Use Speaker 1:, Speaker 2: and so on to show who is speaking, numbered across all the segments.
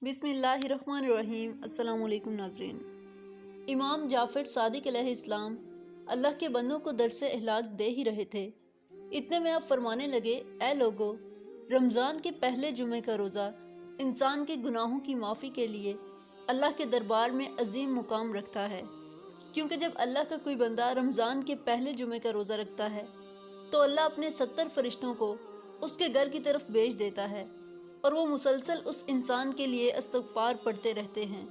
Speaker 1: بسم اللہ الرحمن الرحیم۔ السلام علیکم ناظرین۔ امام جعفر صادق علیہ السلام اللہ کے بندوں کو درس اخلاق دے ہی رہے تھے، اتنے میں آپ فرمانے لگے، اے لوگو، رمضان کے پہلے جمعے کا روزہ انسان کے گناہوں کی معافی کے لیے اللہ کے دربار میں عظیم مقام رکھتا ہے، کیونکہ جب اللہ کا کوئی بندہ رمضان کے پہلے جمعے کا روزہ رکھتا ہے تو اللہ اپنے 70 فرشتوں کو اس کے گھر کی طرف بھیج دیتا ہے، اور وہ مسلسل اس انسان کے لیے استغفار پڑھتے رہتے ہیں،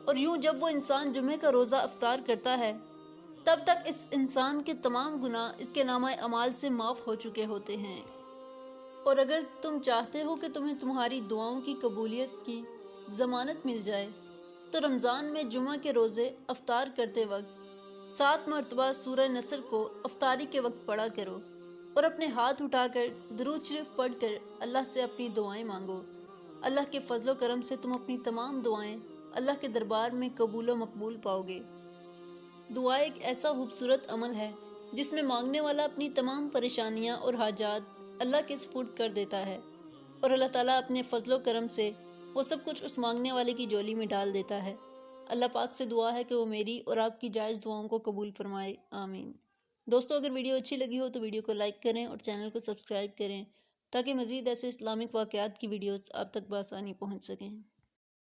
Speaker 1: اور یوں جب وہ انسان جمعے کا روزہ افطار کرتا ہے تب تک اس انسان کے تمام گناہ اس کے نامہ اعمال سے معاف ہو چکے ہوتے ہیں۔ اور اگر تم چاہتے ہو کہ تمہیں تمہاری دعاؤں کی قبولیت کی ضمانت مل جائے تو رمضان میں جمعہ کے روزے افطار کرتے وقت 7 مرتبہ سورہ نصر کو افطاری کے وقت پڑھا کرو، اور اپنے ہاتھ اٹھا کر درود شریف پڑھ کر اللہ سے اپنی دعائیں مانگو۔ اللہ کے فضل و کرم سے تم اپنی تمام دعائیں اللہ کے دربار میں قبول و مقبول پاؤ گے۔ دعا ایک ایسا خوبصورت عمل ہے جس میں مانگنے والا اپنی تمام پریشانیاں اور حاجات اللہ کے سپرد کر دیتا ہے، اور اللہ تعالیٰ اپنے فضل و کرم سے وہ سب کچھ اس مانگنے والے کی جولی میں ڈال دیتا ہے۔ اللہ پاک سے دعا ہے کہ وہ میری اور آپ کی جائز دعاؤں کو قبول فرمائے، آمین۔ دوستو، اگر ویڈیو اچھی لگی ہو تو ویڈیو کو لائک کریں اور چینل کو سبسکرائب کریں تاکہ مزید ایسے اسلامک واقعات کی ویڈیوز آپ تک بآسانی پہنچ سکیں۔